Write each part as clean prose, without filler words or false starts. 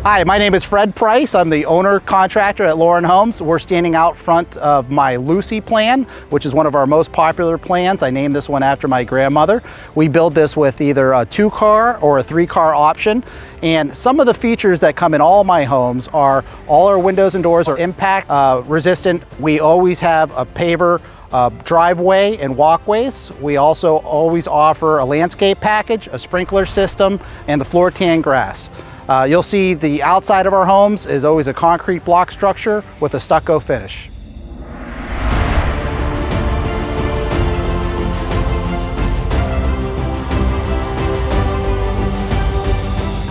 Hi, my name is Fred Price. I'm the owner contractor at Lauren Homes. We're standing out front of my Lucy plan, which is one of our most popular plans. I named this one after my grandmother. We build this with either a 2-car or a 3-car option. And some of the features that come in all my homes are all our windows and doors are impact resistant. We always have a paver driveway and walkways. We also always offer a landscape package, a sprinkler system, and the floor tan grass. You'll see the outside of our homes is always a concrete block structure with a stucco finish.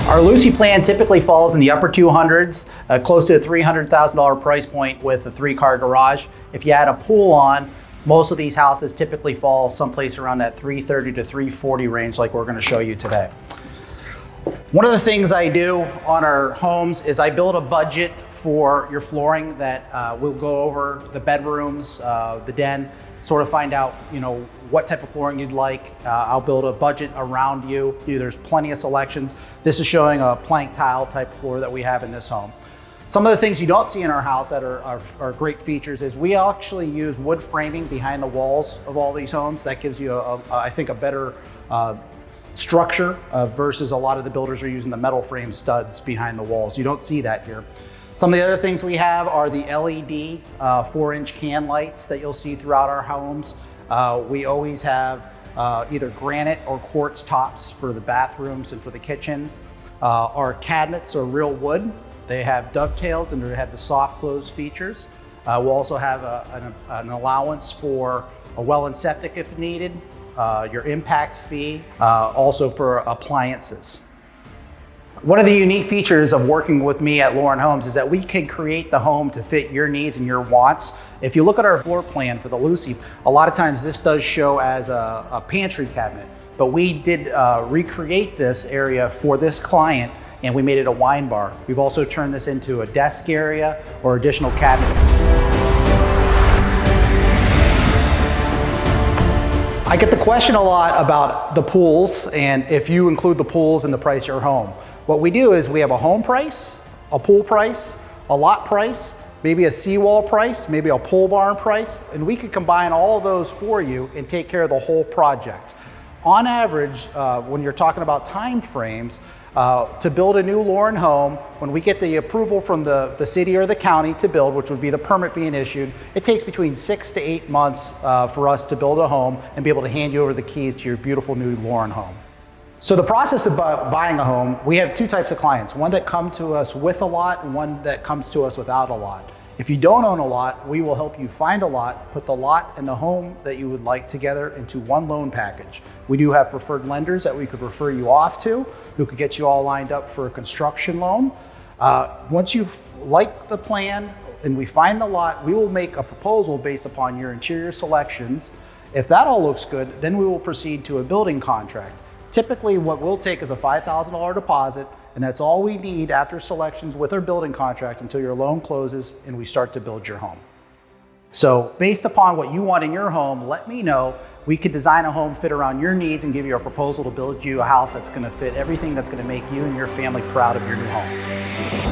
Our Lucy plan typically falls in the upper 200s, close to a $300,000 price point with a 3-car garage. If you add a pool on, most of these houses typically fall someplace around that $330,000 to $340,000 range like we're going to show you today. One of the things I do on our homes is I build a budget for your flooring that we'll go over the bedrooms, the den, sort of find out, what type of flooring you'd like. I'll build a budget around you. There's plenty of selections. This is showing a plank tile type floor that we have in this home. Some of the things you don't see in our house that are great features is we actually use wood framing behind the walls of all these homes. That gives you, I think, a better structure versus a lot of the builders are using the metal frame studs behind the walls. You don't see that here. Some of the other things we have are the LED 4-inch can lights that you'll see throughout our homes. We always have either granite or quartz tops for the bathrooms and for the kitchens. Our cabinets are real wood. They have dovetails and they have the soft close features. We'll also have an allowance for a well and septic if needed. Your impact fee, also for appliances. One of the unique features of working with me at Lauren Homes is that we can create the home to fit your needs and your wants. If you look at our floor plan for the Lucy, a lot of times this does show as a pantry cabinet, but we did recreate this area for this client and we made it a wine bar. We've also turned this into a desk area or additional cabinetry. I get the question a lot about the pools and if you include the pools in the price of your home. What we do is we have a home price, a pool price, a lot price, maybe a seawall price, maybe a pole barn price, and we can combine all of those for you and take care of the whole project. On average, when you're talking about time frames, to build a new Lauren home, when we get the approval from the city or the county to build, which would be the permit being issued, it takes between 6 to 8 months for us to build a home and be able to hand you over the keys to your beautiful new Lauren home. So the process of buying a home, we have 2 types of clients, one that come to us with a lot and one that comes to us without a lot. If you don't own a lot, we will help you find a lot, put the lot and the home that you would like together into one loan package. We do have preferred lenders that we could refer you off to, who could get you all lined up for a construction loan. Once you like the plan and we find the lot, we will make a proposal based upon your interior selections. If that all looks good, then we will proceed to a building contract. Typically, what we'll take is a $5,000 deposit, and that's all we need after selections with our building contract until your loan closes and we start to build your home. So based upon what you want in your home, let me know. We could design a home fit around your needs and give you a proposal to build you a house that's going to fit everything that's going to make you and your family proud of your new home.